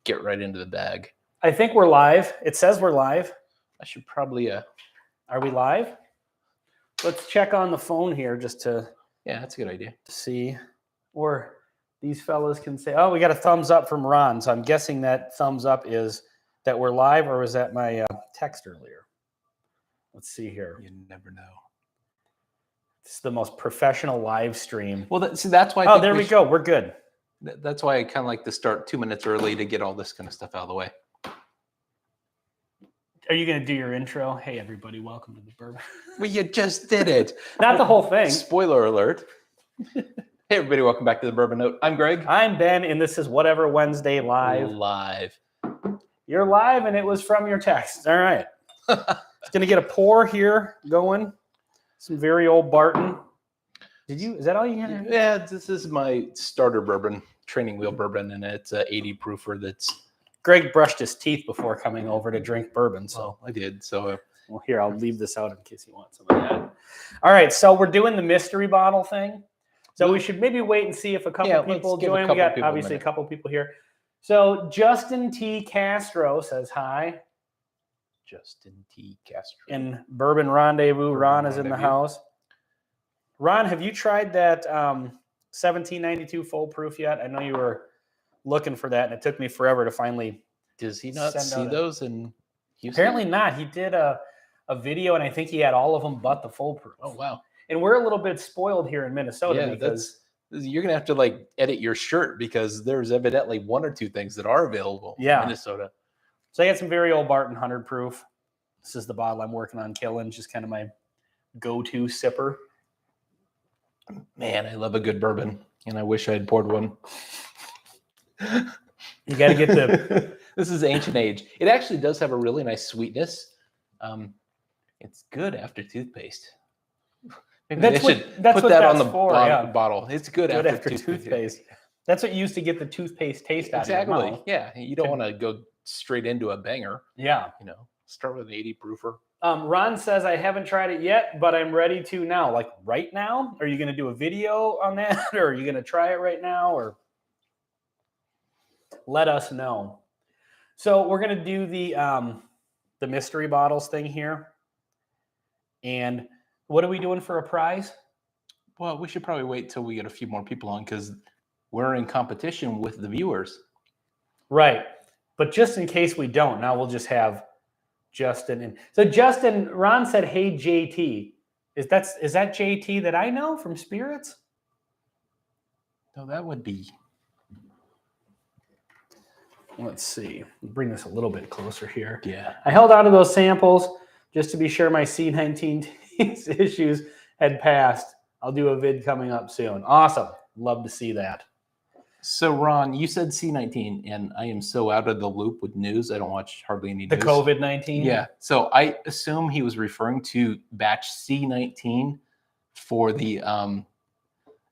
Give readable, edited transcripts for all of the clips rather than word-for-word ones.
get right into the bag. I think we're live. It says we're live. I should probably Are we live? Let's check on the phone here just to that's a good idea. see. Or these fellas can say, oh, we got a thumbs up from Ron. So I'm guessing that thumbs up is that we're live, or was that my text earlier? Let's see here. You never know. It's the most professional live stream. Well, that's why. There we go. We're good. That's why I kind of like to start 2 minutes early to get all this kind of stuff out of the way. Are you going to do your intro? Hey, everybody, welcome to the Bourbon. Well, you just did it. Not the whole thing. Spoiler alert. Hey, everybody, welcome back to the Bourbon Note. I'm Greg. I'm Ben, and this is Whatever Wednesday Live. You're live, and it was from your text. All right. It's going to get a pour here going. Some very old Barton. Is that all you had? Yeah, this is my starter bourbon, training wheel bourbon, and it's a 80 proofer that's... Greg brushed his teeth before coming over to drink bourbon, so I did. So, well, here, I'll leave this out in case you want some of that. All right, so we're doing the mystery bottle thing. So we should maybe wait and see if a couple people join. We got obviously a couple people here. So Justin T. Castro says hi. Justin T. Castro. And Bourbon Rendezvous. Ron is in the house. Ron, have you tried that 1792 full proof yet? I know you were looking for that, and it took me forever to finally. Does he not see those in Houston? Apparently not. He did a video, and I think he had all of them but the full proof. Oh, wow. And we're a little bit spoiled here in Minnesota because you're gonna have to edit your shirt because there's evidently one or two things that are available in Minnesota. So I got some very old Barton 100 proof. This is the bottle I'm working on killing, just kind of my go-to sipper. Man, I love a good bourbon, and I wish I had poured one. You got to get the... This is ancient age. It actually does have a really nice sweetness. It's good after toothpaste. Maybe that's they should put that on the bottle. It's good after toothpaste. That's what used to get the toothpaste taste out of your mouth. Exactly. Yeah, you don't want to go straight into a banger. Yeah. Start with an 80 proofer. Ron says, I haven't tried it yet, but I'm ready to now. Like right now? Are you going to do a video on that? Or are you going to try it right now? Or let us know. So we're going to do the mystery bottles thing here. And what are we doing for a prize? Well, we should probably wait till we get a few more people on because we're in competition with the viewers. Right. But just in case we don't, now we'll just have Justin. And so Justin, Ron said, hey, JT. Is that JT that I know from Spirits? No, that would be. Let's see. Bring this a little bit closer here. Yeah. I held on to those samples just to be sure my C19 issues had passed. I'll do a vid coming up soon. Awesome. Love to see that. So, Ron, you said C19, and I am so out of the loop with news. I don't watch hardly any news. The COVID-19? Yeah. So I assume he was referring to batch C19 for the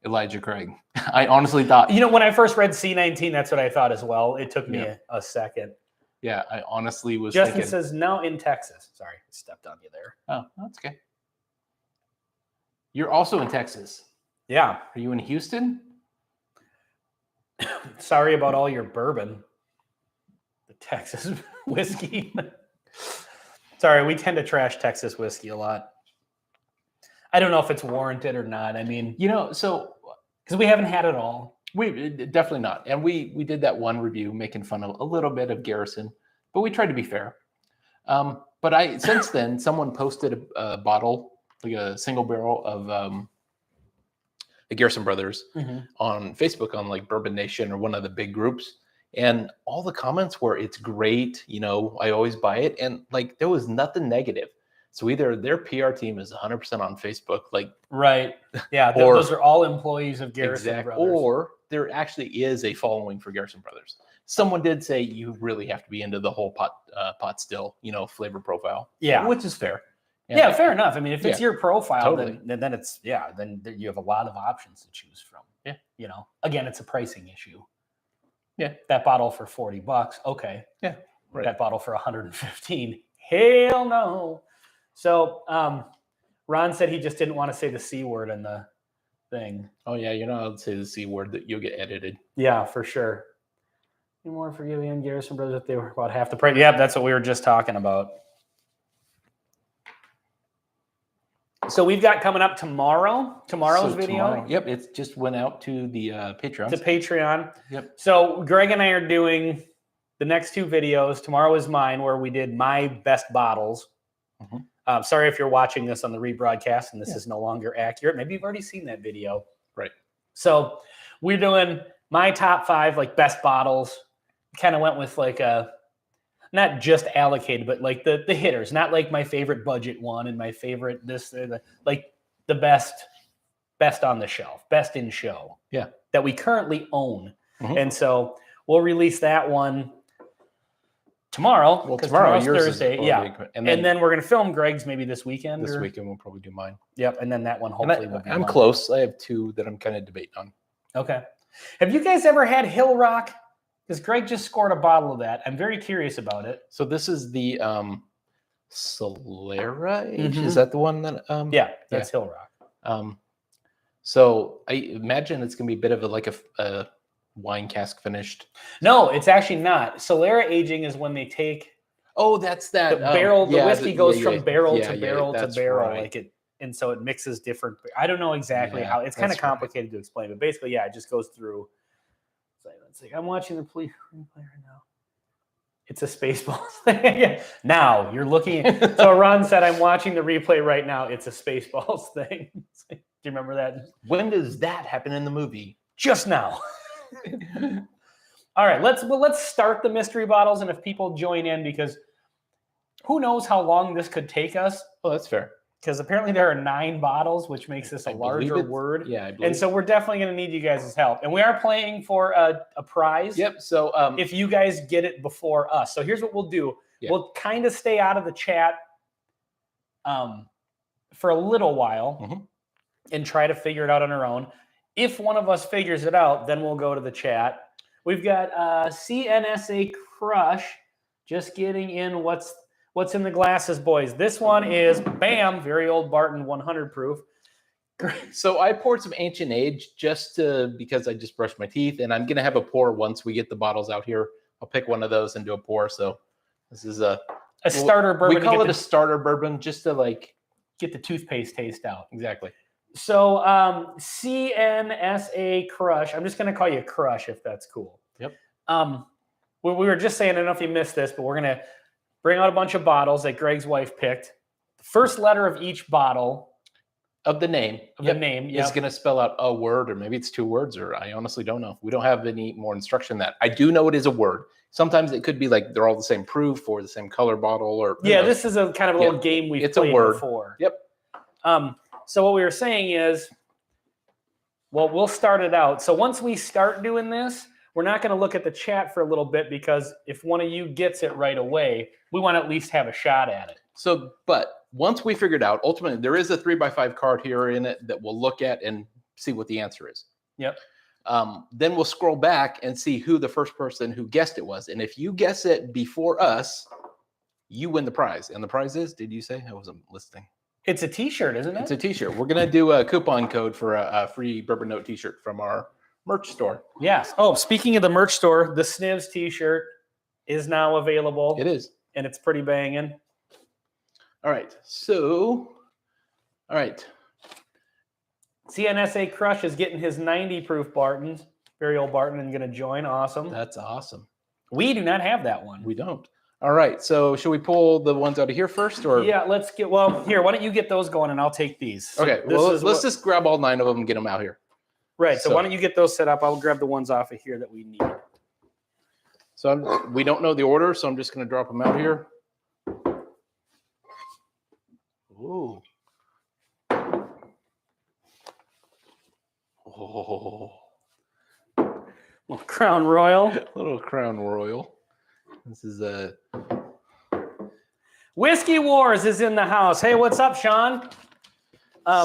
Elijah Craig. I honestly thought... when I first read C19, that's what I thought as well. It took me a second. Yeah, I honestly was Justin thinking... says, no, in Texas. Sorry, I stepped on you there. Oh, that's okay. You're also in Texas. Yeah. Are you in Houston? Sorry about all your bourbon. The Texas whiskey. Sorry, we tend to trash Texas whiskey a lot. I don't know if it's warranted or not. I mean, so because we haven't had it all. We definitely not. And we did that one review making fun of a little bit of Garrison, but we tried to be fair. But since then, someone posted a bottle, like a single barrel of the Garrison Brothers on Facebook on like Bourbon Nation or one of the big groups. And all the comments were, it's great. I always buy it. And there was nothing negative. So either their PR team is 100% on Facebook, right. Yeah. Those are all employees of Garrison Brothers. Or there actually is a following for Garrison Brothers. Someone did say you really have to be into the whole pot still, flavor profile. Yeah. Which is fair. Yeah, fair enough. I mean, if it's your profile, totally. then it's, then you have a lot of options to choose from. Yeah. Again, it's a pricing issue. Yeah. That bottle for $40. Okay. Yeah. Right. That bottle for $115. Hell no. So Ron said he just didn't want to say the C word in the thing. Oh, yeah. You're not allowed to say the C word, that you'll get edited. Yeah, for sure. Any more forgiving on Garrison Brothers if they were about half the price? Yep, that's what we were just talking about. So we've got coming up tomorrow's video. Yep, it just went out to the Patreon. To Patreon. Yep. So Greg and I are doing the next 2 videos. Tomorrow is mine, where we did my best bottles. Mm-hmm. Sorry if you're watching this on the rebroadcast and this is no longer accurate. Maybe you've already seen that video. Right. So we're doing my top 5 like best bottles. Kind of went with like a not just allocated, but like the hitters, not like my favorite budget one and my favorite this, like the best on the shelf, best in show. Yeah. That we currently own. Mm-hmm. And so we'll release that one tomorrow. Well, tomorrow's Thursday. Yeah. And then we're going to film Greg's maybe this weekend. This weekend we'll probably do mine. Yep. And then that one hopefully will be I'm close. I have 2 that I'm kind of debating on. Okay. Have you guys ever had Hill Rock? Because Greg just scored a bottle of that. I'm very curious about it. So this is the Solera age. Mm-hmm. Is that the one that? Yeah, that's Hill Rock. So I imagine it's going to be a bit of a wine cask finished. No, it's actually not. Solera aging is when they take. Oh, that's that. The barrel. The whiskey goes from barrel to barrel to barrel, right. And so it mixes different. I don't know exactly how. It's kind of complicated to explain, but basically, it just goes through. Let's see. I'm watching the replay right now. It's a Spaceballs thing. Now you're looking. So Ron said, "I'm watching the replay right now. It's a Spaceballs thing." Do you remember that? When does that happen in the movie? Just now. All right, let's start the mystery bottles, and if people join in, because who knows how long this could take us? Oh, that's fair. Because apparently there are 9 bottles, which makes this a larger word. Yeah, I believe. And so we're definitely going to need you guys' help. And we are playing for a prize. Yep. So if you guys get it before us. So here's what we'll do. Yeah. We'll kind of stay out of the chat for a little while and try to figure it out on our own. If one of us figures it out, then we'll go to the chat. We've got CNSA Crush just getting in What's in the glasses, boys? This one is, bam, very old Barton 100 proof. So I poured some Ancient Age because I just brushed my teeth, and I'm going to have a pour once we get the bottles out here. I'll pick one of those and do a pour. So this is a starter bourbon. We call it a starter bourbon just to get the toothpaste taste out. Exactly. So CNSA Crush. I'm just going to call you Crush if that's cool. Yep. We were just saying, I don't know if you missed this, but we're going to bring out a bunch of bottles that Greg's wife picked. The first letter of each bottle of the name is going to spell out a word, or maybe it's 2 words, or I honestly don't know. We don't have any more instruction than that. I do know it is a word. Sometimes it could be like they're all the same proof or the same color bottle, or this is a kind of a little game we've played before. Yep. So what we were saying is, we'll start it out. So once we start doing this, we're not going to look at the chat for a little bit, because if one of you gets it right away, we want to at least have a shot at it. So, but once we figured out, ultimately, there is a 3x5 card here in it that we'll look at and see what the answer is. Yep. Then we'll scroll back and see who the first person who guessed it was. And if you guess it before us, you win the prize. And the prize is, did you say? I wasn't listening. It's a T-shirt, isn't it? It's a T-shirt. We're going to do a coupon code for a free Bourbon Note T-shirt from our merch store. Yes. Oh, speaking of the merch store, the Snivs T-shirt is now available. It is. And it's pretty banging. All right. So, all right. CNSA Crush is getting his 90 proof Bartons. Very old Barton, and going to join. Awesome. That's awesome. We do not have that one. We don't. All right. So should we pull the ones out of here first, or? Yeah, here, why don't you get those going and I'll take these. Okay. Well, let's just grab all 9 of them and get them out here. Right. So why don't you get those set up? I'll grab the ones off of here that we need. So we don't know the order, so I'm just going to drop them out here. Ooh. Oh. Little Crown Royal. Little Crown Royal. This is a... Whiskey Wars is in the house. Hey, what's up, Sean?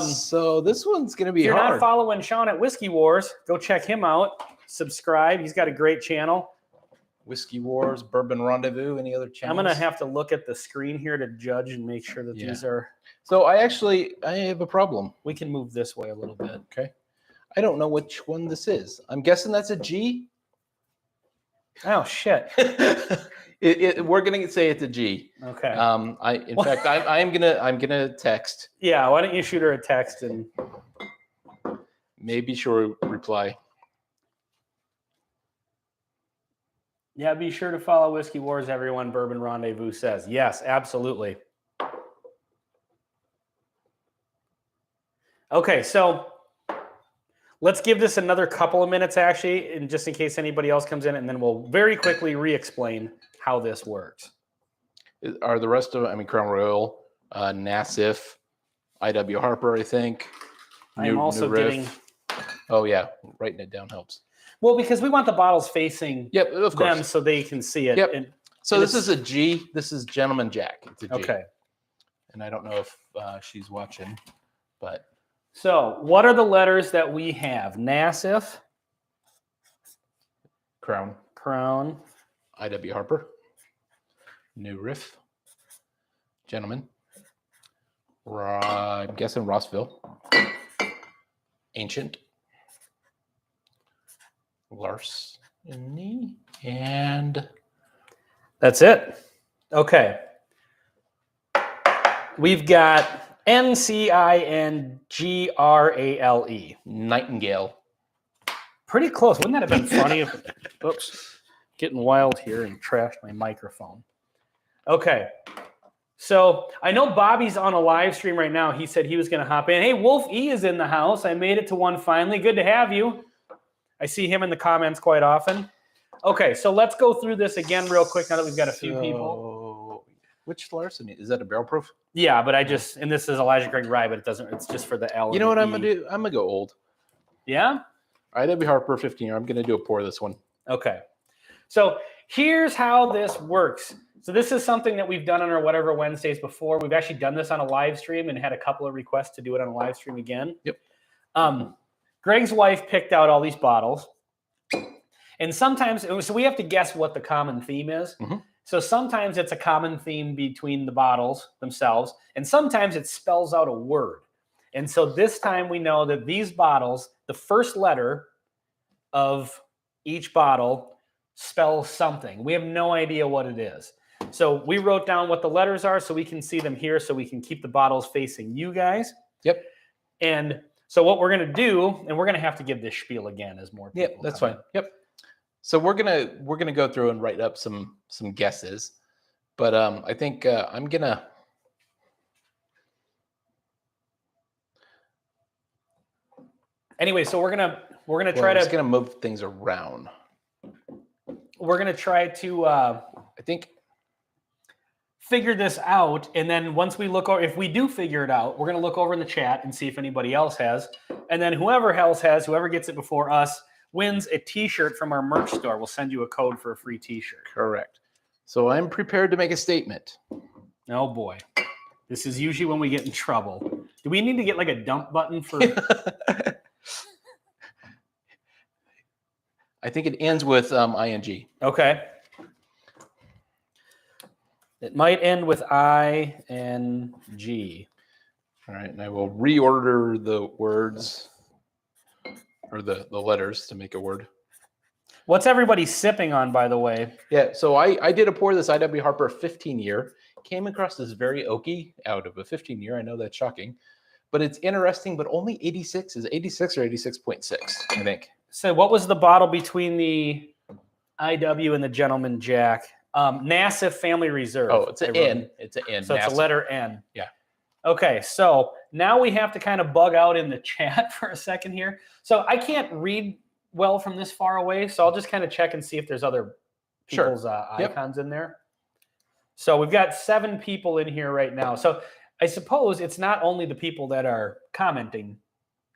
So this one's going to be hard. If you're not following Sean at Whiskey Wars, go check him out. Subscribe. He's got a great channel. Whiskey Wars, Bourbon Rendezvous, any other channels? I'm going to have to look at the screen here to judge and make sure that these are... So I have a problem. We can move this way a little bit. Okay. I don't know which one this is. I'm guessing that's a G. Oh shit. We're gonna say it's a G. Okay. In fact, I'm gonna text. Yeah. Why don't you shoot her a text and maybe she'll reply. Yeah, be sure to follow Whiskey Wars, everyone. Bourbon Rendezvous says. Yes, absolutely. Okay, so let's give this another couple of minutes, actually, and just in case anybody else comes in, and then we'll very quickly re-explain how this works. Are the rest of, Crown Royal, Nassif, I.W. Harper, I think. I'm also getting... Oh, yeah. Writing it down helps. Well, because we want the bottles facing of course. them so they can see it. Yep. So this is a G. This is Gentleman Jack. It's a G. Okay. And I don't know if she's watching, but... So what are the letters that we have? Nassif. Crown. I.W. Harper. New Riff. Gentleman. I'm guessing Rossville. Ancient. Larceny. And that's it. Okay. We've got NCINGRALE. Nightingale. Pretty close. Wouldn't that have been funny if... Oops. Getting wild here and trashed my microphone. Okay. So I know Bobby's on a live stream right now. He said he was going to hop in. Hey, Wolf E is in the house. I made it to one finally. Good to have you. I see him in the comments quite often. Okay, so let's go through this again real quick now that we've got a few people. Which Larceny? Is that a barrel proof? Yeah, but and this is Elijah Craig Rye, but it's just for the L. You know what I'm going to do? I'm going to go old. Yeah? I.W. Harper, 15 year. I'm going to do a pour this one. Okay. So here's how this works. So this is something that we've done on our Whatever Wednesdays before. We've actually done this on a live stream and had a couple of requests to do it on a live stream again. Yep. Greg's wife picked out all these bottles. And sometimes, so we have to guess what the common theme is. Mm-hmm. So sometimes it's a common theme between the bottles themselves, and sometimes it spells out a word. And so this time we know that these bottles, the first letter of each bottle spells something. We have no idea what it is. So we wrote down what the letters are so we can see them here so we can keep the bottles facing you guys. Yep. And so what we're going to do, and we're going to have to give this spiel again as more people. Yep, that's fine. Yep. So we're gonna go through and write up some guesses, but I think I'm gonna. Anyway, so we're gonna try to gonna move things around. We're gonna try to I think figure this out, and then once we look over, if we do figure it out, we're gonna look over in the chat and see if anybody else has, and then whoever gets it before us wins a t-shirt from our merch store. We'll send you a code for a free t-shirt. Correct. So I'm prepared to make a statement. Oh boy. This is usually when we get in trouble. Do we need to get like a dump button for... I think it ends with ing. Okay. It might end with ing. All right, and I will reorder the words. Or the letters to make a word. What's everybody sipping on, by the way? Yeah, so I did a pour this I.W. Harper 15 year. Came across as very oaky out of a 15 year. I know that's shocking, but it's interesting. But only 86 is 86 or 86.6, I think. So what was the bottle between the I.W. and the Gentleman Jack? Nassif Family Reserve. Oh, it's an N. It's an N. So it's a letter N. Yeah. Okay, so now we have to kind of bug out in the chat for a second here. So I can't read well from this far away, so I'll just kind of check and see if there's other people's icons in there. So we've got 7 people in here right now. So I suppose it's not only the people that are commenting,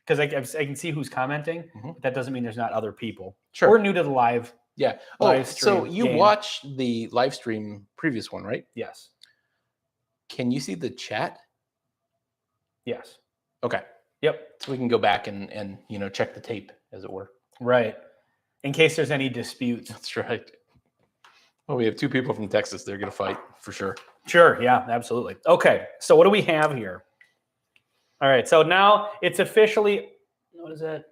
because I can see who's commenting. Mm-hmm. But that doesn't mean there's not other people. Sure. We're new to the live. Yeah. Live so you game. watched the live stream previous one, right? Yes. Can you see the chat? Yes. Okay. Yep. So we can go back and check the tape, as it were. Right. In case there's any disputes. That's right. Well, we have 2 people from Texas. They're going to fight for sure. Sure. Yeah, absolutely. Okay. So what do we have here? All right. So now it's officially, what is that?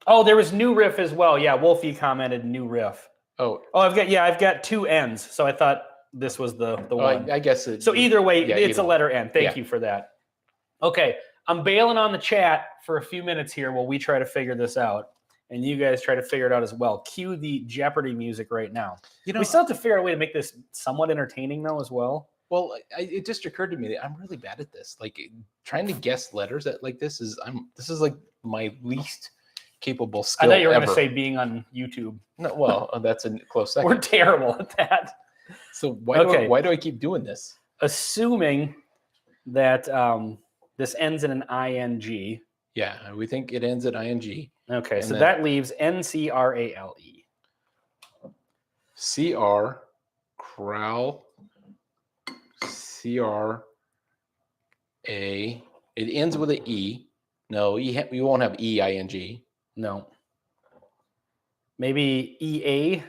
Oh, there was new riff as well. Yeah, Wolfie commented new riff. Oh, I've got two N's, so I thought this was the one. I guess so either way, it's a either letter N. Thank you for that. Okay, I'm bailing on the chat for a few minutes here while we try to figure this out, and you guys try to figure it out as well. Cue the Jeopardy music right now. We still have to figure out a way to make this somewhat entertaining, though, as well. Well, it just occurred to me that I'm really bad at this. Like trying to guess letters like this is like my least capable skill. I thought you were going to say being on YouTube. No, well, that's a close second. We're terrible at that. So why do I keep doing this? Assuming that this ends in an ing. Yeah, we think it ends at ing. Okay, so that leaves NCRALE. CR, Crowl, CRA. It ends with an E. No, we won't have EING. No. Maybe EA.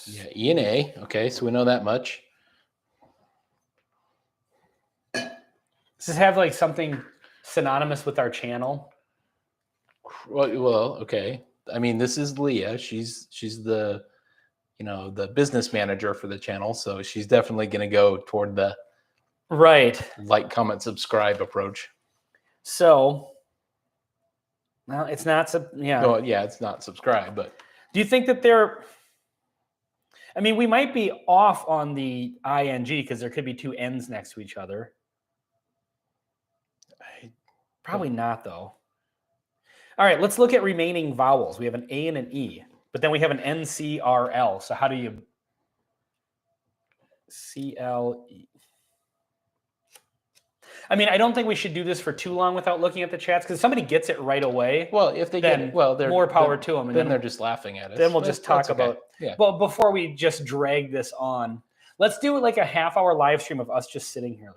Yeah, E and A. Okay, so we know that much. Does this have like something synonymous with our channel? Well, okay. I mean, this is Leah. She's the the business manager for the channel, so she's definitely going to go toward the like, comment, subscribe approach. So, well, it's not Well, yeah, it's not subscribe, but do you think that they're? I mean, we might be off on the ing because there could be two N's next to each other. Probably not, though. All right, let's look at remaining vowels. We have an A and an E, but then we have an NCRL. So how do you CLE? I mean, I don't think we should do this for too long without looking at the chats because somebody gets it right away. Well, if they get it, well, more power to them. And then they're just laughing at us. Then we'll just talk about. Okay. Yeah. Well, before we just drag this on, let's do like a half-hour live stream of us just sitting here,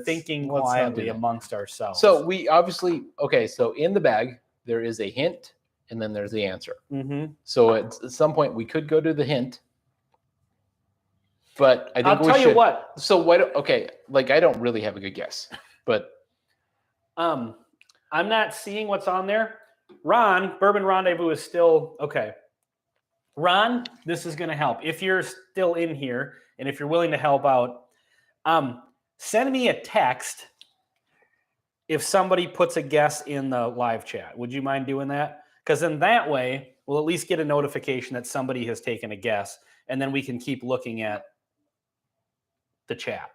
thinking quietly amongst ourselves. So we obviously So in the bag there is a hint, and then there's the answer. Mm-hmm. So at some point we could go to the hint. But I think I'll tell you what. So what? Okay, like I don't really have a good guess, but I'm not seeing what's on there. Ron, Bourbon Rendezvous is still okay. Ron, this is going to help if you're still in here and if you're willing to help out. Send me a text if somebody puts a guess in the live chat. Would you mind doing that? Because then that way we'll at least get a notification that somebody has taken a guess, and then we can keep looking at the chat.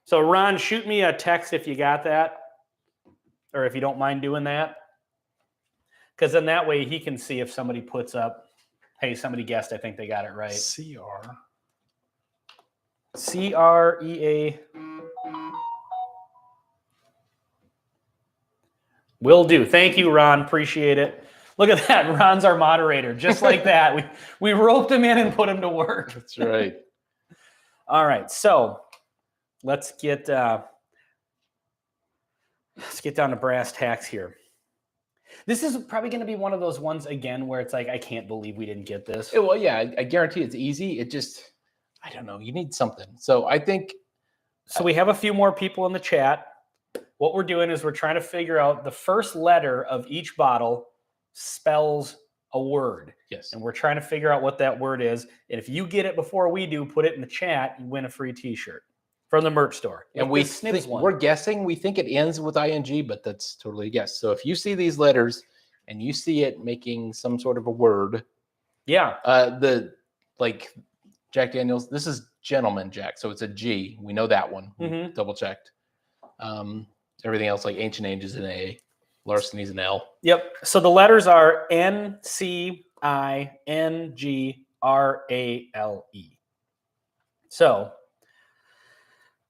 So Ron, shoot me a text if you got that, or if you don't mind doing that, because then that way he can see if somebody puts up, hey, somebody guessed, I think they got it right. CREA. Will do. Thank you, Ron. Appreciate it. Look at that. Ron's our moderator. Just like that. We roped him in and put him to work. That's right. All right. So let's get down to brass tacks here. This is probably going to be one of those ones again where it's like, I can't believe we didn't get this. Well, yeah, I guarantee it's easy. It just, I don't know. You need something. So I think. So we have a few more people in the chat. What we're doing is we're trying to figure out the first letter of each bottle spells a word. Yes. And we're trying to figure out what that word is. And if you get it before we do, put it in the chat, you win a free t-shirt from the merch store. And we're guessing, we think it ends with ing, but that's totally a guess. So if you see these letters and you see it making some sort of a word. Yeah. Like Jack Daniels, this is Gentleman Jack. So it's a G. We know that one. Mm-hmm. Double checked. Everything else like Ancient Age is an A. Larceny's an L. Yep. So the letters are NCINGRALE. So,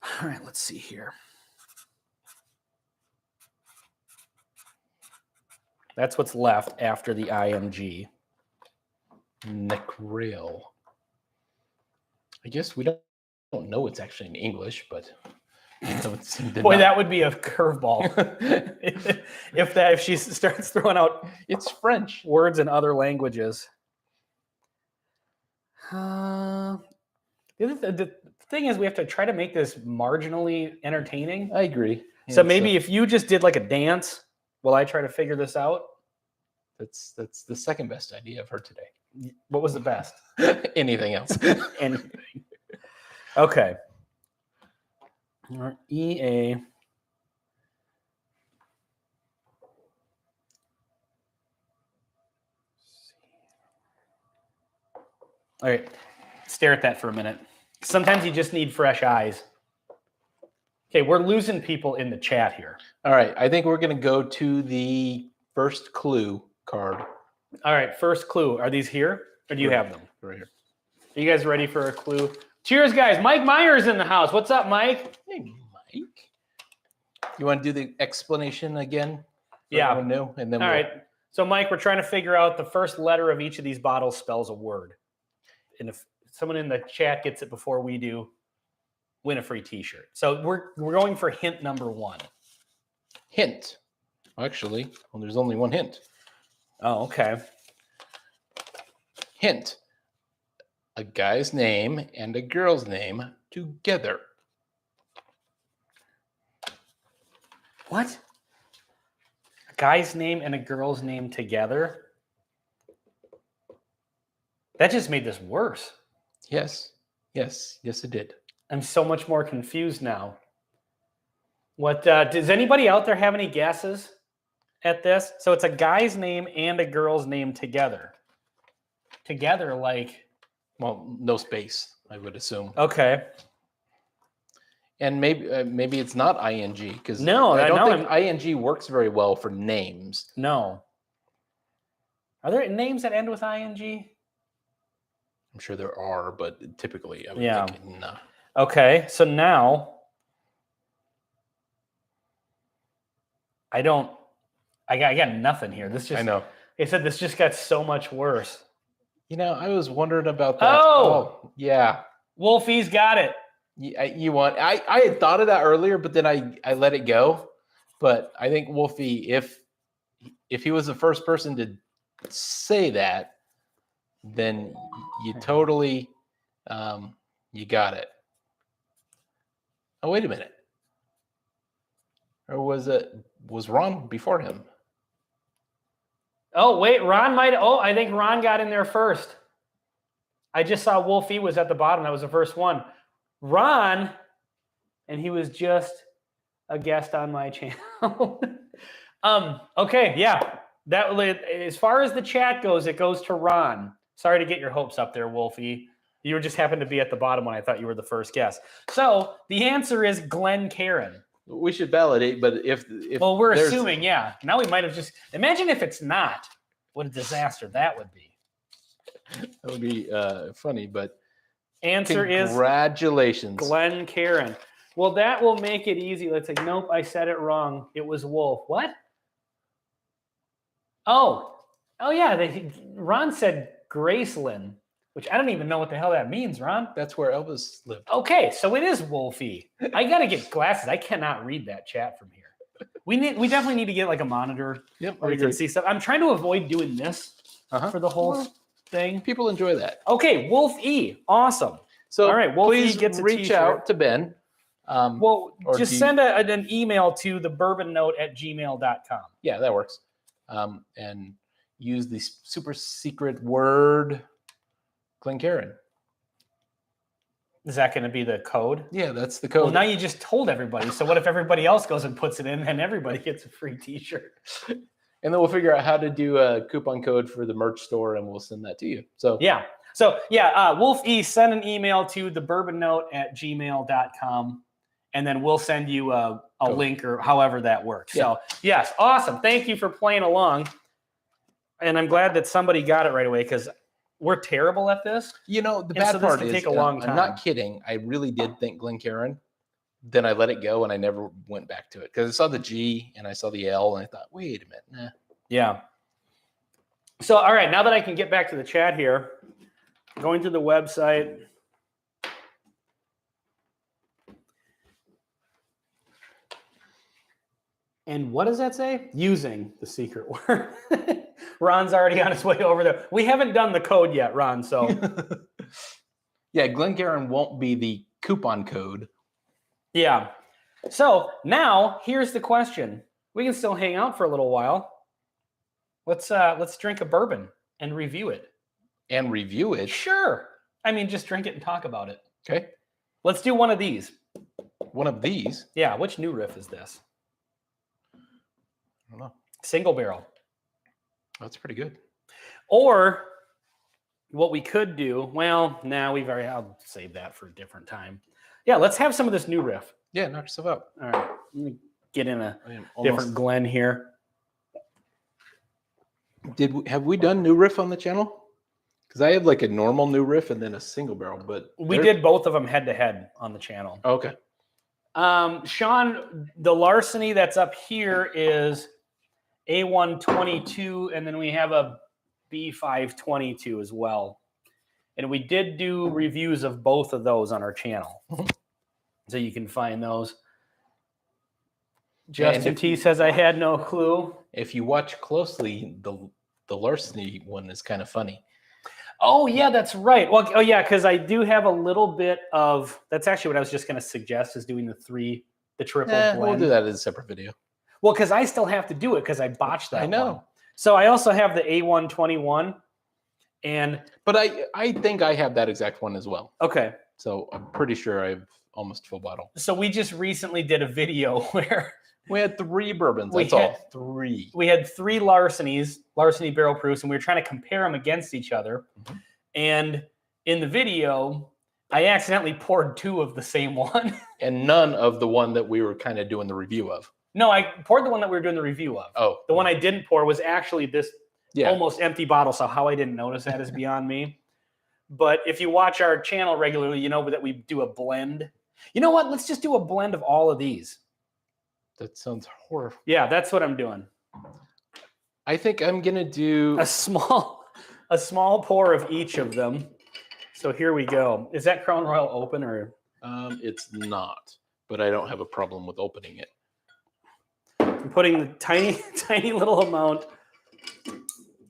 all right, let's see here. That's what's left after the IMG. Necrail. I guess we don't know it's actually in English, but boy, that would be a curveball. if she starts throwing out it's French words in other languages. The thing is, we have to try to make this marginally entertaining. I agree. So maybe if you just did like a dance while I try to figure this out? That's the second best idea I've heard today. What was the best? Anything else? Anything. Okay. EA. All right. Stare at that for a minute. Sometimes you just need fresh eyes. Okay, we're losing people in the chat here. All right. I think we're going to go to the first clue card. All right, first clue. Are these here, or do you have them? Right here. Are you guys ready for a clue? Cheers, guys. Mike Myers in the house. What's up, Mike? Hey, Mike. You want to do the explanation again? Yeah. New, and then all right. So, Mike, we're trying to figure out the first letter of each of these bottles spells a word. And if someone in the chat gets it before we do, win a free T-shirt. So we're going for hint number 1. Hint. Actually, well, there's only one hint. Oh, okay. Hint. A guy's name and a girl's name together. What? A guy's name and a girl's name together? That just made this worse. Yes. Yes, it did. I'm so much more confused now. What does anybody out there have any guesses at this? So it's a guy's name and a girl's name together. Together, like, well, no space, I would assume. Okay. And maybe it's not ing because no, I don't think ing works very well for names. No. Are there names that end with ing? I'm sure there are, but typically I would think no. Okay, so now I got nothing here. I know. It said this just got so much worse. You know, I was wondering about that. Oh yeah. Wolfie's got it. You want? I had thought of that earlier, but then I let it go. But I think Wolfie, if he was the first person to say that, then you totally you got it. Oh, wait a minute. Or was Ron before him? Oh, wait, I think Ron got in there first. I just saw Wolfie was at the bottom. That was the first one. Ron, and he was just a guest on my channel. Okay, yeah. That as far as the chat goes, it goes to Ron. Sorry to get your hopes up there, Wolfie. You just happened to be at the bottom when I thought you were the first guest. So the answer is Glenn Karen. We should validate, but if well, we're assuming, yeah. Now we might have just imagine if it's not. What a disaster that would be. That would be funny, but answer is congratulations, Glenn Karen. Well, that will make it easy. Let's say, nope, I said it wrong. It was Wolf. What? Oh yeah. Ron said Graceland, which I don't even know what the hell that means, Ron. That's where Elvis lived. Okay, so it is Wolfie. I gotta get glasses. I cannot read that chat from here. We definitely need to get like a monitor where we can see stuff. I'm trying to avoid doing this for the whole thing. People enjoy that. Okay, Wolf E. Awesome. So all right, Wolfie please gets a reach t-shirt. out to Ben. Just send an email to thebourbonnote@gmail.com. Yeah, that works. And use the super secret word Glencairn. Is that going to be the code? Yeah, that's the code. Well, now you just told everybody. So what if everybody else goes and puts it in and everybody gets a free t-shirt? And then we'll figure out how to do a coupon code for the merch store and we'll send that to you. So Wolf E, send an email to thebourbonnote@gmail.com and then we'll send you a link or however that works. Yeah. So yes, awesome. Thank you for playing along. And I'm glad that somebody got it right away because we're terrible at this. You know, the bad part is, take a long time. I'm not kidding. I really did think Glencairn. Then I let it go and I never went back to it because I saw the G and I saw the L and I thought, wait a minute. Nah. Yeah. So, all right, now that I can get back to the chat here, going to the website. And what does that say? Using the secret word. Ron's already on his way over there. We haven't done the code yet, Ron. So, yeah, Glencairn won't be the coupon code. Yeah. So now here's the question. We can still hang out for a little while. Let's drink a bourbon and review it. And review it? Sure. I mean, just drink it and talk about it. Okay. Let's do one of these. One of these? Yeah. Which new riff is this? I don't know. Single barrel. That's pretty good. Or what we could do, well, now I'll save that for a different time. Yeah, let's have some of this new riff. Yeah, knock yourself out. All right. Let me get in a different Glen here. Have we done new riff on the channel? Because I have like a normal new riff and then a single barrel, but we did both of them head to head on the channel. Okay. Sean, the larceny that's up here is A122, and then we have a B522 as well. And we did do reviews of both of those on our channel. So you can find those. Justin T says, I had no clue. If you watch closely, the larceny one is kind of funny. Oh, yeah, that's right. Well, oh, yeah, because I do have a little bit of, that's actually what I was just going to suggest, is doing the triple blend. We'll do that in a separate video. Well, because I still have to do it because I botched that. I know. One. So I also have the A121. But I think I have that exact one as well. Okay. So I'm pretty sure I have almost full bottle. So we just recently did a video where we had 3 bourbons. That's all. 3. We had 3 larceny barrel proofs, and we were trying to compare them against each other. Mm-hmm. And in the video, I accidentally poured 2 of the same one. And none of the one that we were kind of doing the review of. No, I poured the one that we were doing the review of. Oh. The one I didn't pour was actually this almost empty bottle. So how I didn't notice that is beyond me. But if you watch our channel regularly, you know that we do a blend. You know what? Let's just do a blend of all of these. That sounds horrible. Yeah, that's what I'm doing. I think I'm going to do a small pour of each of them. So here we go. Is that Crown Royal open or? It's not, but I don't have a problem with opening it. I'm putting the tiny little amount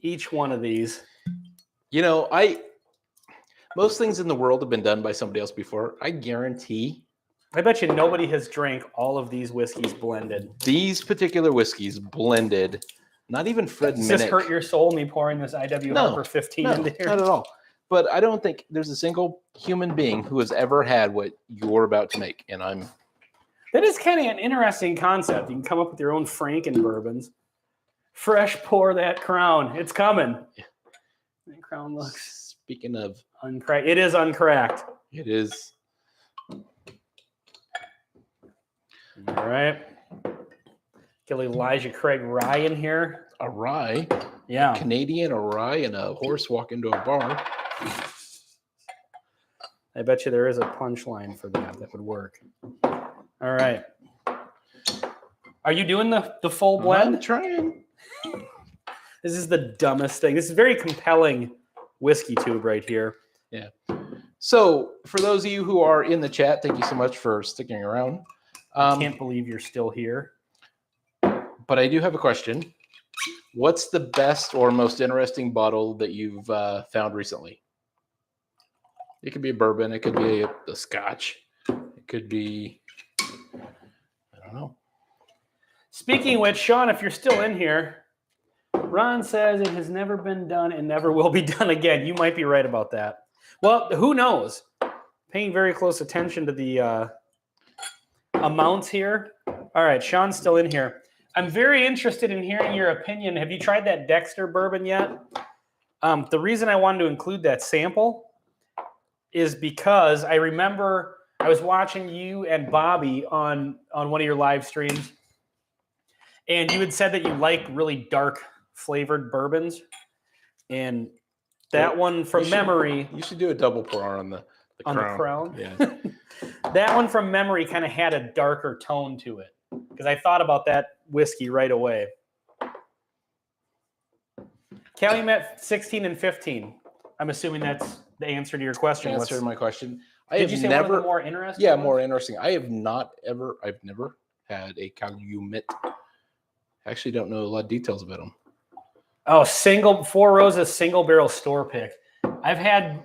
each one of these. You know, most things in the world have been done by somebody else before. I guarantee. I bet you nobody has drank all of these whiskeys blended. These particular whiskeys blended. Not even Fred Minnick. Does this hurt your soul, me pouring this IW Harper 15 into here? Not at all. But I don't think there's a single human being who has ever had what you're about to make. And that is kind of an interesting concept. You can come up with your own Franken bourbons. Fresh pour that Crown. It's coming. Yeah. That Crown looks. Speaking of uncracked, it is uncracked. It is. All right. Get Elijah Craig rye in here. A rye? Yeah. A Canadian, a rye, and a horse walk into a bar. I bet you there is a punchline for that would work. All right. Are you doing the full blend? I'm trying. This is the dumbest thing. This is very compelling whiskey tube right here. Yeah. So for those of you who are in the chat, thank you so much for sticking around. I can't believe you're still here. But I do have a question. What's the best or most interesting bottle that you've found recently? It could be a bourbon. It could be a scotch. It could be, I don't know. Speaking of which, Sean, if you're still in here, Ron says it has never been done and never will be done again. You might be right about that. Well, who knows? Paying very close attention to the amounts here. All right, Sean's still in here. I'm very interested in hearing your opinion. Have you tried that Dexter bourbon yet? The reason I wanted to include that sample is because I remember I was watching you and Bobby on one of your live streams, and you had said that you like really dark flavored bourbons. And that one from memory... You should do a double pour on the Crown. Yeah. That one from memory kind of had a darker tone to it, because I thought about that whiskey right away. Calumet 16 and 15. I'm assuming that's the answer to your question. Answer to my question. Did you say one of the more interesting? Yeah, ones? more interesting. I've never had a Calumet. I actually don't know a lot of details about them. Oh, Four Roses single barrel store pick. I've had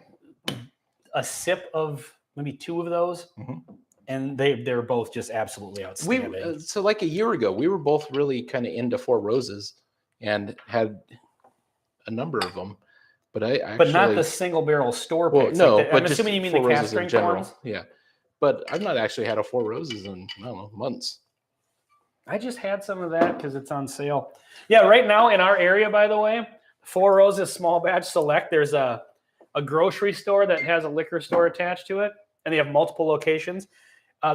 a sip of maybe 2 of those. Mm-hmm. And they're both just absolutely outstanding. So like a year ago, we were both really kind of into Four Roses and had a number of them. But but not the single barrel store picks. No, like but I'm assuming you mean the cast strength ones. Yeah, but I've not actually had a Four Roses in I don't know months. I just had some of that because it's on sale. Yeah, right now in our area, by the way, Four Roses Small Batch Select. There's a grocery store that has a liquor store attached to it, and they have multiple locations.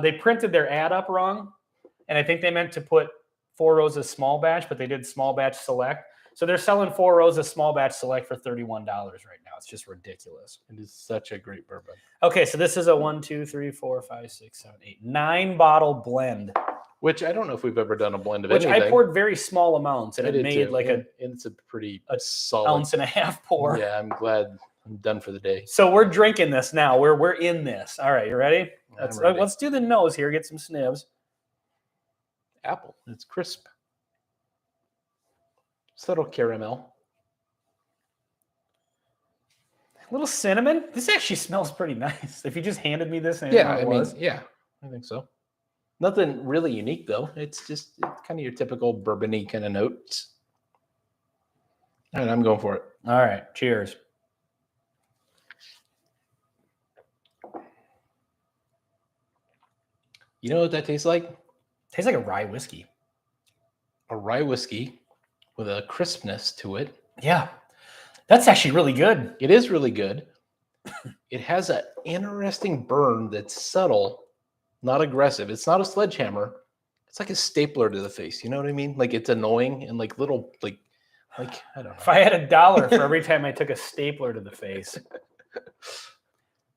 They printed their ad up wrong, and I think they meant to put Four Roses Small Batch, but they did Small Batch Select. So they're selling Four Roses Small Batch Select for $31 right now. It's just ridiculous. It is such a great bourbon. Okay, so this is a 1, 2, 3, 4, 5, 6, 7, 8, 9-bottle blend. Which I don't know if we've ever done a blend of anything. I poured very small amounts, and it made too. like and it's a pretty solid ounce and a half pour. Yeah, I'm glad I'm done for the day. So we're drinking this now. We're in this. All right, you ready? Ready. Let's do the nose here. Get some snivs. Apple. It's crisp. Subtle caramel. A little cinnamon. This actually smells pretty nice. If you just handed me this, yeah, I think so. Nothing really unique though. It's just kind of your typical bourbon-y kind of notes. All right, I'm going for it. All right, cheers. You know what that tastes like? Tastes like a rye whiskey. A rye whiskey with a crispness to it. Yeah, that's actually really good. It is really good. It has an interesting burn that's subtle, not aggressive. It's not a sledgehammer. It's like a stapler to the face. You know what I mean? Like it's annoying and like little like I don't know. If I had $1 for every time I took a stapler to the face.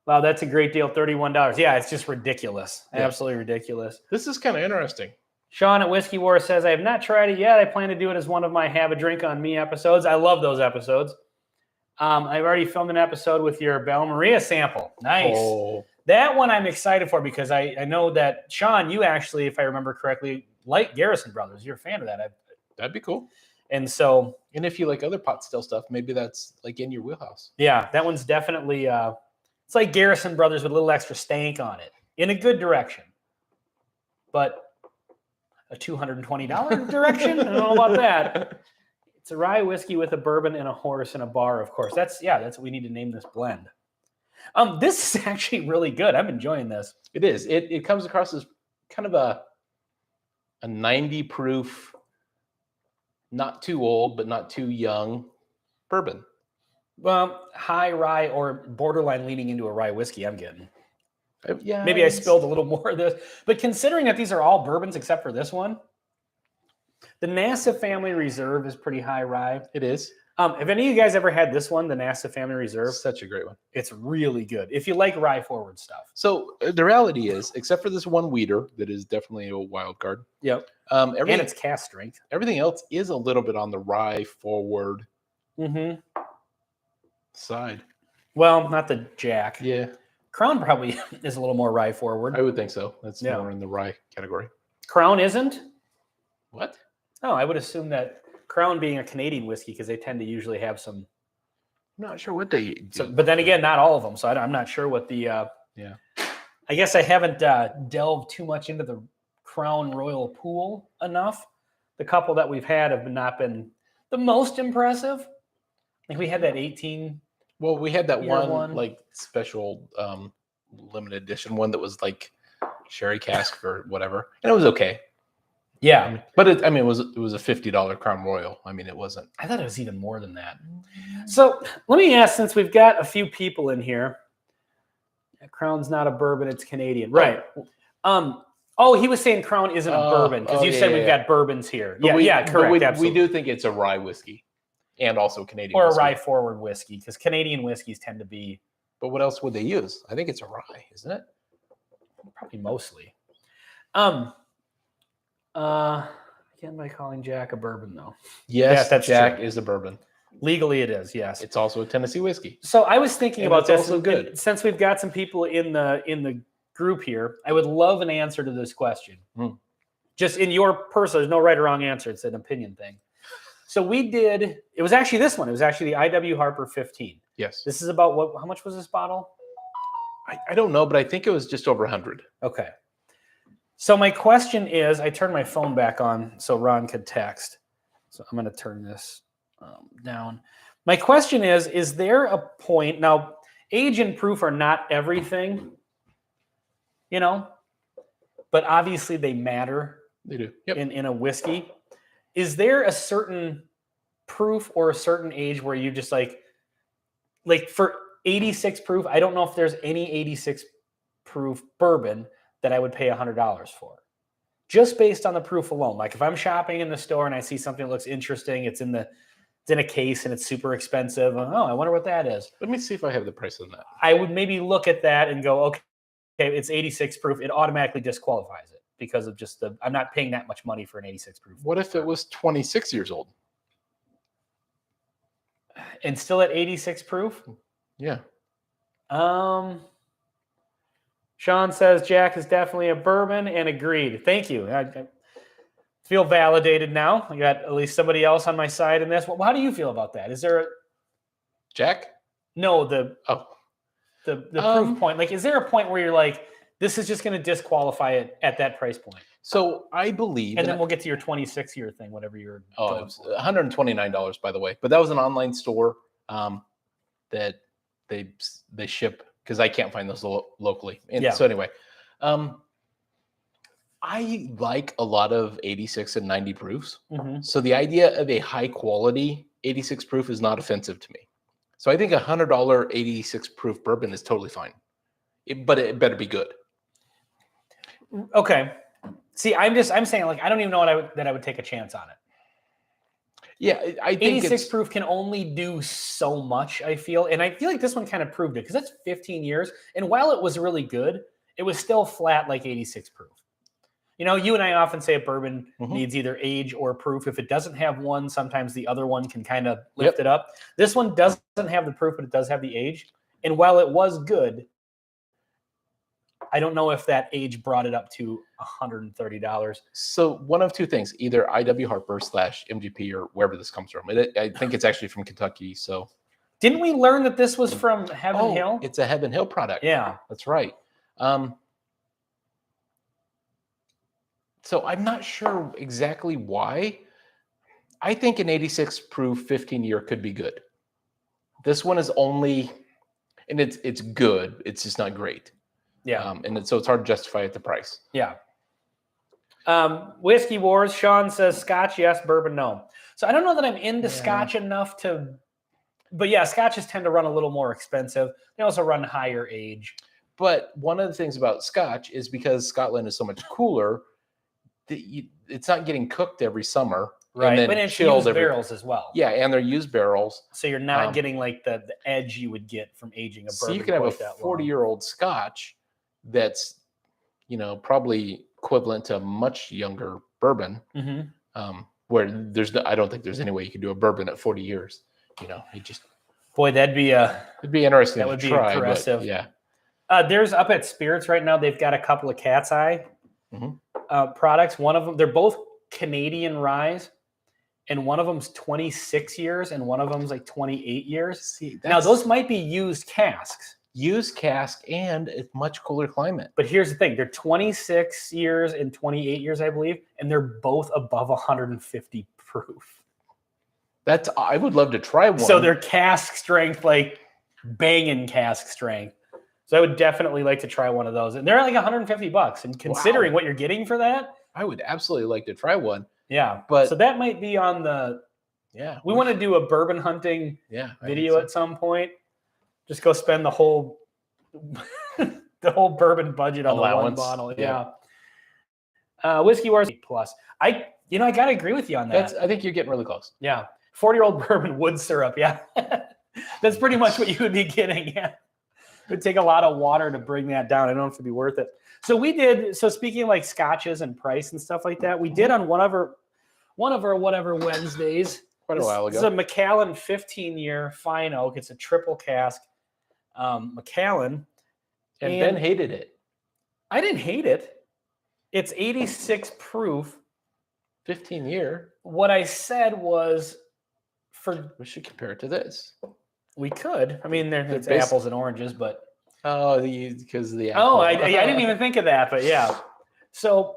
Wow, that's a great deal. $31. Yeah, it's just ridiculous. Yeah. Absolutely ridiculous. This is kind of interesting. Sean at Whiskey War says, I have not tried it yet. I plan to do it as one of my Have a Drink on Me episodes. I love those episodes. I've already filmed an episode with your Belle Maria sample. Nice. Oh. That one I'm excited for because I know that, Sean, you actually, if I remember correctly, like Garrison Brothers. You're a fan of that. That'd be cool. And so... And if you like other pot still stuff, maybe that's like in your wheelhouse. Yeah, that one's definitely... it's like Garrison Brothers with a little extra stank on it. In a good direction. But a $220 direction? I don't know about that. It's a rye whiskey with a bourbon and a horse and a bar, of course. That's what we need to name this blend. This is actually really good. I'm enjoying this. It is. It comes across as kind of a 90 proof, not too old, but not too young bourbon. Well, high rye or borderline leaning into a rye whiskey, I'm getting. Yeah. Maybe I spilled a little more of this. But considering that these are all bourbons except for this one, the NASA Family Reserve is pretty high rye. It is. Have any of you guys ever had this one, the NASA Family Reserve? Such a great one. It's really good if you like rye forward stuff. So the reality is, except for this one weeder that is definitely a wild card. Yep. And it's cast strength. Everything else is a little bit on the rye forward side. Well, not the Jack. Yeah. Crown probably is a little more rye forward. I would think so. That's more in the rye category. Crown isn't? What? Oh, I would assume that Crown being a Canadian whiskey because they tend to usually have some. I'm not sure what they do. So, but then again, not all of them. So I'm not sure what the. I guess I haven't delved too much into the Crown Royal Pool enough. The couple that we've had have not been the most impressive. I think we had that 18. Well, we had that one like special limited edition one that was like sherry cask or whatever, and it was okay. Yeah, but it was a $50 Crown Royal. I mean, it wasn't. I thought it was even more than that. So let me ask, since we've got a few people in here, Crown's not a bourbon; it's Canadian, right? Oh, he was saying Crown isn't a bourbon because you said we've got bourbons here. But correct. We do think it's a rye whiskey. And also Canadian or whiskey. A rye forward whiskey, because Canadian whiskeys tend to be. But what else would they use? I think it's a rye, isn't it? Probably mostly. Again, by calling Jack a bourbon, though. Yes, that's Jack is a bourbon. Legally, it is. Yes, it's also a Tennessee whiskey. So I was thinking about this. Also good. Since we've got some people in the group here, I would love an answer to this question. Just in your person, there's no right or wrong answer. It's an opinion thing. So it was actually this one. It was actually the IW Harper 15. Yes. This is about how much was this bottle? I don't know, but I think it was just over 100. Okay. So my question is, I turned my phone back on so Ron could text. So I'm going to turn this down. My question is there a point, now age and proof are not everything, but obviously they matter. They do. Yep. In a whiskey. Is there a certain proof or a certain age where you just like for 86 proof, I don't know if there's any 86 proof bourbon that I would pay $100 for, just based on the proof alone. Like if I'm shopping in the store and I see something that looks interesting, it's in a case and it's super expensive. Oh, I wonder what that is. Let me see if I have the price on that. I would maybe look at that and go, okay, it's 86 proof. It automatically disqualifies it because of just I'm not paying that much money for an 86 proof. What if it was 26 years old? And still at 86 proof? Yeah. Sean says Jack is definitely a bourbon and agreed. Thank you. I feel validated now. I got at least somebody else on my side in this. Well, how do you feel about that? Is there Jack? No, the proof point. Like, is there a point where you're like, this is just going to disqualify it at that price point? So I believe, and then we'll get to your 26-year thing, whatever you're. Oh, it was $129, by the way. But that was an online store that they ship, because I can't find those locally. And so anyway, I like a lot of 86 and 90 proofs. Mm-hmm. So the idea of a high quality 86 proof is not offensive to me. So I think $100 86 proof bourbon is totally fine, but it better be good. Okay. See, I'm saying, like, I don't even know that I would take a chance on it. Yeah, I think 86 proof can only do so much, I feel. And I feel like this one kind of proved it, because that's 15 years. And while it was really good, it was still flat like 86 proof. You and I often say a bourbon needs either age or proof. If it doesn't have one, sometimes the other one can kind of lift it up. This one doesn't have the proof, but it does have the age. And while it was good, I don't know if that age brought it up to $130. So one of two things, either IW Harper / MGP or wherever this comes from. I think it's actually from Kentucky. So didn't we learn that this was from Heaven Hill? It's a Heaven Hill product. Yeah, that's right. So I'm not sure exactly why. I think an 86 proof 15-year could be good. This one is only, and it's good. It's just not great. Yeah. So it's hard to justify at the price. Yeah. Whiskey Wars, Sean says Scotch, yes, bourbon, no. So I don't know that I'm into Scotch enough to, but yeah, Scotches tend to run a little more expensive. They also run higher age. But one of the things about Scotch is because Scotland is so much cooler, it's not getting cooked every summer. Right, and but it's used barrels as well. Yeah, and they're used barrels. So you're not getting like the edge you would get from aging a bourbon. So you can have a 40-year-old Scotch that's, probably equivalent to a much younger bourbon, where I don't think there's any way you could do a bourbon at 40 years. Boy, it'd be interesting. That would be impressive. Yeah. There's up at Spirits right now. They've got a couple of Cat's Eye products. One of them, they're both Canadian ryes, and one of them's 26 years, and one of them's like 28 years. See, now those might be used casks. Used cask and a much cooler climate. But here's the thing: they're 26 years and 28 years, I believe, and they're both above 150 proof. I would love to try one. So they're cask strength, like banging cask strength. So I would definitely like to try one of those, and they're like $150. And considering what you're getting for that, I would absolutely like to try one. Yeah, but so that might be on the. Yeah, we want to do a bourbon hunting video at some point. Just go spend the whole bourbon budget on the one bottle. Yeah. Whiskey Wars plus. I gotta agree with you on that. I think you're getting really close. Yeah. 40-year-old bourbon wood syrup. Yeah. That's pretty much what you would be getting. Yeah. It would take a lot of water to bring that down. I don't know if it'd be worth it. So speaking of like scotches and price and stuff like that, we did on one of our whatever Wednesdays. Quite a while ago. It's a Macallan 15-year fine oak. It's a triple cask. Macallan. And Ben hated it. I didn't hate it. It's 86 proof. 15-year. What I said was we should compare it to this. We could. I mean, it's apples and oranges, but because of the apple. Oh, I didn't even think of that, but yeah. So,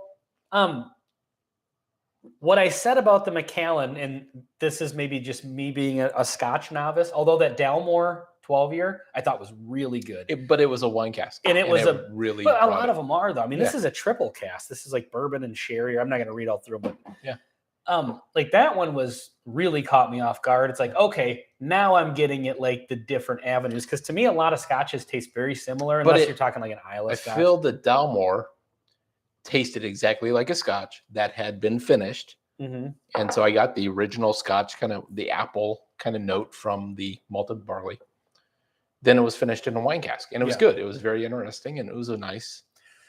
what I said about the Macallan, and this is maybe just me being a Scotch novice, although that Dalmore 12-year I thought was really good. But it was a wine cask. And it was a really. But a lot of them are, though. I mean, this is a triple cask. This is like bourbon and sherry. I'm not going to read all through them, but yeah. Like that one was really caught me off guard. It's like, okay, now I'm getting it like the different avenues. Because to me, a lot of scotches taste very similar, unless you're talking like an Islay Scotch. I feel the Dalmore tasted exactly like a Scotch that had been finished. Mm-hmm. And so I got the original Scotch, kind of the apple kind of note from the malted barley. Then it was finished in a wine cask, and it was good. It was very interesting, and it was a nice.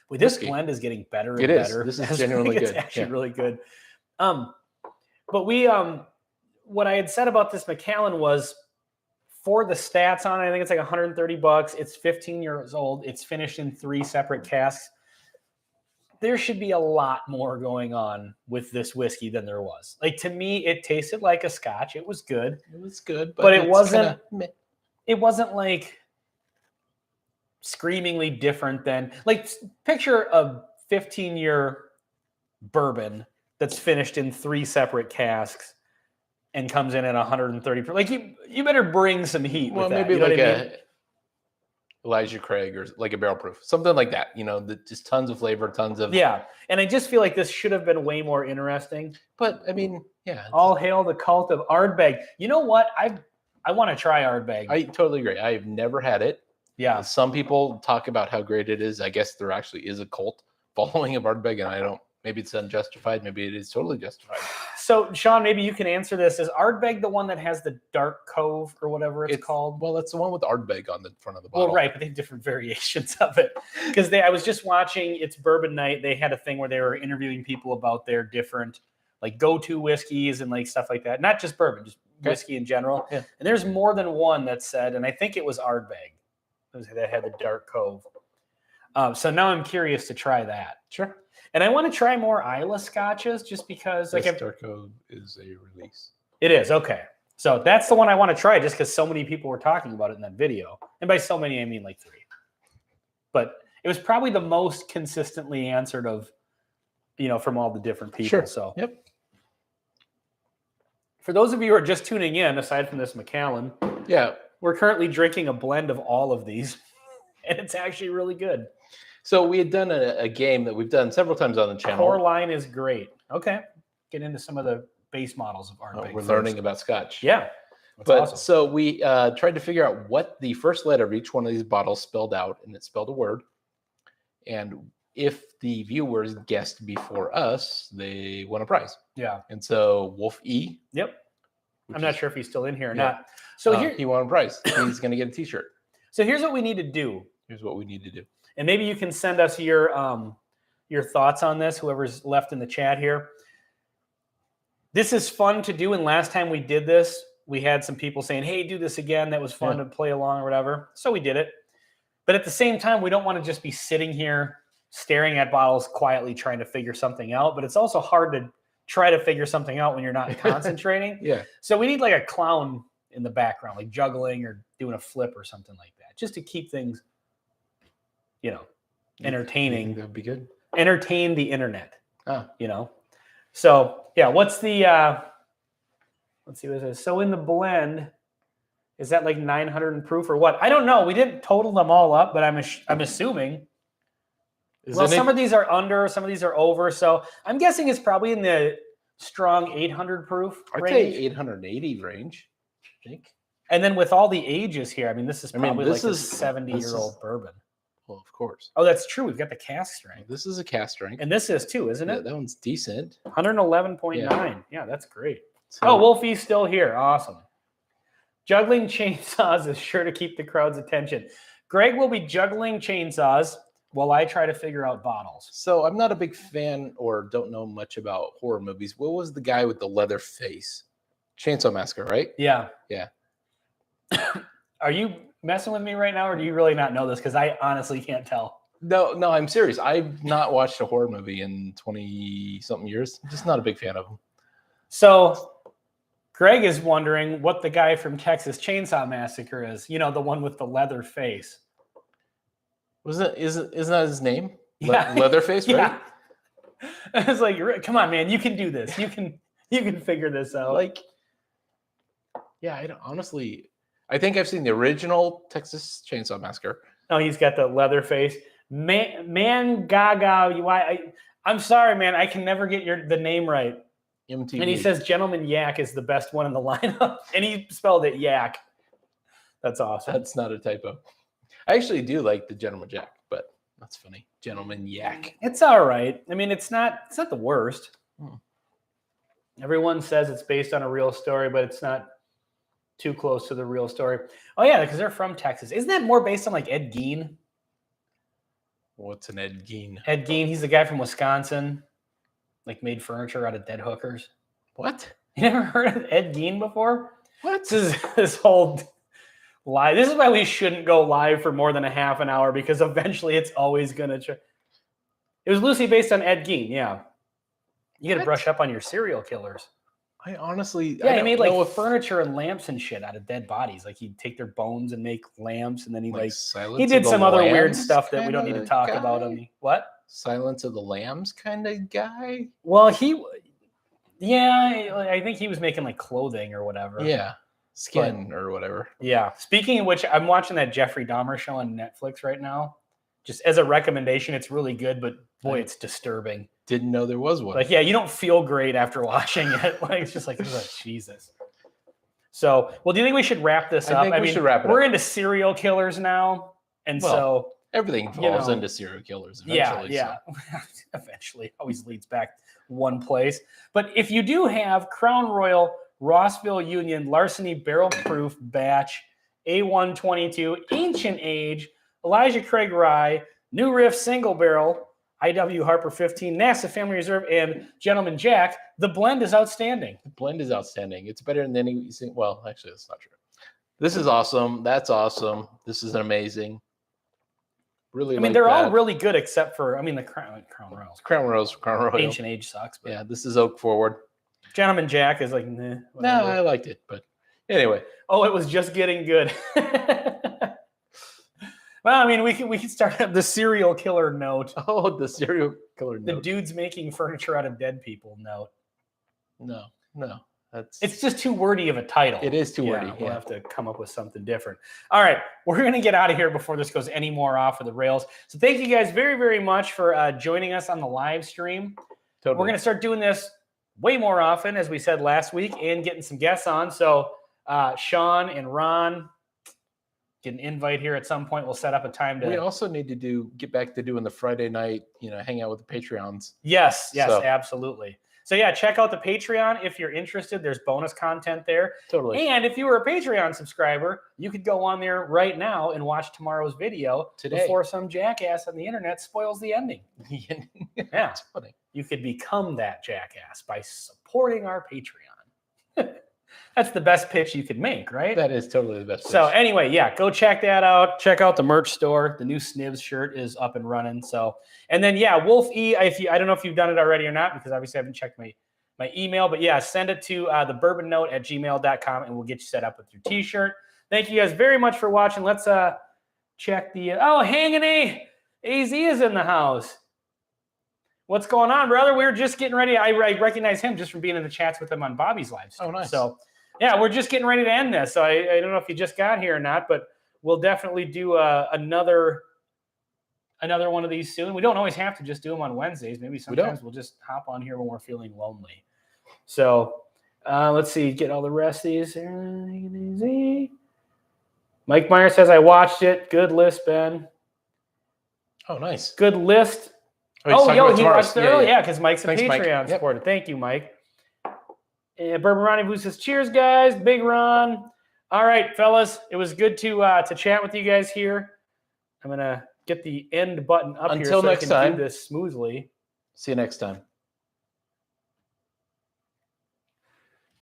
Well, this blend is getting better and better. This is genuinely good. It's actually really good. But we, what I had said about this Macallan was, for the stats on it, I think it's like $130. It's 15 years old. It's finished in 3 separate casks. There should be a lot more going on with this whiskey than there was. Like, to me, it tasted like a Scotch. It was good. It was good, but it wasn't. It wasn't like screamingly different than, like, picture a 15-year bourbon that's finished in 3 separate casks and comes in at 130. Like, you better bring some heat with that. Maybe like Elijah Craig or like a barrel proof, something like that. Just tons of flavor, tons of. Yeah, and I just feel like this should have been way more interesting. But I mean, yeah. All hail the cult of Ardbeg. You know what? I want to try Ardbeg. I totally agree. I've never had it. Yeah. Some people talk about how great it is. I guess there actually is a cult following of Ardbeg, and I don't. Maybe it's unjustified. Maybe it is totally justified. So, Sean, maybe you can answer this. Is Ardbeg the one that has the dark cove or whatever it's called? Well, it's the one with Ardbeg on the front of the bottle. Well, right, but they have different variations of it. Because I was just watching It's Bourbon Night. They had a thing where they were interviewing people about their different like go-to whiskeys and like stuff like that. Not just bourbon, just whiskey in general. Yeah. And there's more than one that said, and I think it was Ardbeg that had the dark cove. So now I'm curious to try that. Sure. And I want to try more Islay Scotches just because dark cove is a release. It is, okay. So that's the one I want to try just because so many people were talking about it in that video. And by so many, I mean like 3. But it was probably the most consistently answered of, from all the different people. Sure. So yep. For those of you who are just tuning in, aside from this Macallan, we're currently drinking a blend of all of these, and it's actually really good. So we had done a game that we've done several times on the channel. Core line is great. Okay. Get into some of the base models of Ardbeg. We're learning about Scotch. Yeah. But awesome. So we tried to figure out what the first letter of each one of these bottles spelled out, and it spelled a word. And if the viewers guessed before us, they won a prize. Yeah. And so Wolf E. Yep. I'm not sure if he's still in here or not. So here he won a prize. He's going to get a T-shirt. So here's what we need to do. Here's what we need to do. And maybe you can send us your thoughts on this, whoever's left in the chat here. This is fun to do, and last time we did this, we had some people saying, hey, do this again. That was fun to play along or whatever. So we did it. But at the same time, we don't want to just be sitting here staring at bottles quietly trying to figure something out. But it's also hard to try to figure something out when you're not concentrating. Yeah. So we need like a clown in the background, like juggling or doing a flip or something like that, just to keep things entertaining. That'd be good. Entertain the internet. So yeah, what's the let's see what it says. So in the blend, is that like 900 proof or what? I don't know. We didn't total them all up, but I'm assuming. Some of these are under, some of these are over. So I'm guessing it's probably in the strong 800 proof range. I'd say 880 range, I think. And then with all the ages here, I mean, this is probably like a 70-year-old bourbon. Well, of course. Oh, that's true. We've got the cask strength. This is a cask strength. And this is too, isn't it? That one's decent. 111.9. Yeah, that's great. So, Wolfie's still here. Awesome. Juggling chainsaws is sure to keep the crowd's attention. Greg will be juggling chainsaws while I try to figure out bottles. So I'm not a big fan or don't know much about horror movies. What was the guy with the leather face? Chainsaw Massacre, right? Yeah. Yeah. Are you messing with me right now, or do you really not know this? Because I honestly can't tell. No, I'm serious. I've not watched a horror movie in 20-something years. I'm just not a big fan of them. So Greg is wondering what the guy from Texas Chainsaw Massacre is. The one with the leather face. Isn't that his name? Yeah. Leatherface, right? Yeah. I was like, come on, man, you can do this. You can figure this out. Like, yeah, I think I've seen the original Texas Chainsaw Massacre. Oh, he's got the leather face. Man Gaga. I'm sorry, man. I can never get the name right. MTV. And he says Gentleman Yak is the best one in the lineup. And he spelled it Yak. That's awesome. That's not a typo. I actually do like the Gentleman Jack, but that's funny. Gentleman Yak. It's all right. I mean, it's not the worst. Everyone says it's based on a real story, but it's not too close to the real story. Oh, yeah, because they're from Texas. Isn't that more based on like Ed Gein? What's an Ed Gein? Ed Gein, he's the guy from Wisconsin, like made furniture out of dead hookers. What? You never heard of Ed Gein before? What? This whole live. This is why we shouldn't go live for more than a half an hour, because eventually it's always going to... It was loosely based on Ed Gein, yeah. You got to brush up on your serial killers. I honestly... Yeah, he made like furniture and lamps and shit out of dead bodies. Like he'd take their bones and make lamps, and then he did some other weird stuff that we don't need to talk about. What? Silence of the Lambs kind of guy? Well, I think he was making like clothing or whatever. Yeah. Skin or whatever. Yeah. Speaking of which, I'm watching that Jeffrey Dahmer show on Netflix right now. Just as a recommendation, it's really good, but boy, it's disturbing. Didn't know there was one. Like, yeah, you don't feel great after watching it. Like, it's just like, Jesus. So, well, do you think we should wrap this up? I mean, we should wrap it up. We're into serial killers now. And so everything falls into serial killers eventually. Yeah. So. Eventually. Always leads back one place. But if you do have Crown Royal Rossville Union Larceny Barrel Proof Batch A122 Ancient Age Elijah Craig Rye New Riff Single Barrel IW Harper 15 NASA Family Reserve and Gentleman Jack, the blend is outstanding. The blend is outstanding. It's better than any. Well, actually, that's not true. This is awesome. That's awesome. This is amazing. Really, they're all really good except for the Crown Royals. Crown Royal. Ancient Age sucks, but yeah, this is oak forward. Gentleman Jack is like, nah. No, I liked it, but anyway. Oh, it was just getting good. Well, we can start up the serial killer note. Oh, the serial killer note. The dudes making furniture out of dead people note. No. It's just too wordy of a title. It is too wordy. We'll have to come up with something different. All right, we're going to get out of here before this goes any more off of the rails. So thank you guys very, very much for joining us on the live stream. Totally. We're going to start doing this way more often, as we said last week, and getting some guests on. So Sean and Ron, get an invite here at some point. We'll set up a time to... We also need to get back to doing the Friday night, hang out with the Patreons. Yes, absolutely. So yeah, check out the Patreon if you're interested. There's bonus content there. Totally. And if you were a Patreon subscriber, you could go on there right now and watch tomorrow's video before some jackass on the internet spoils the ending. Yeah. That's funny. You could become that jackass by supporting our Patreon. That's the best pitch you could make, right? That is totally the best pitch. So anyway, yeah, go check that out. Check out the merch store. The new Snivs shirt is up and running. So, and then yeah, Wolf E. I don't know if you've done it already or not, because obviously I haven't checked my email. But yeah, send it to the bourbonnote@gmail.com, and we'll get you set up with your T-shirt. Thank you guys very much for watching. Let's check the Hanging AZ is in the house. What's going on, brother? We were just getting ready. I recognize him just from being in the chats with him on Bobby's live stream. Oh, nice. So, yeah, we're just getting ready to end this. So I don't know if you just got here or not, but we'll definitely do another one of these soon. We don't always have to just do them on Wednesdays. Maybe sometimes we'll just hop on here when we're feeling lonely. So let's see. Get all the rest of these here. Mike Meyer says, I watched it. Good list, Ben. Oh, nice. Good list. He watched it early. Yeah, because Mike's a Patreon supporter. Thank you, Mike. And Bourbon Rendezvous says, cheers, guys. Big Ron. All right, fellas. It was good to chat with you guys here. I'm going to get the end button up here so I can do this smoothly. See you next time.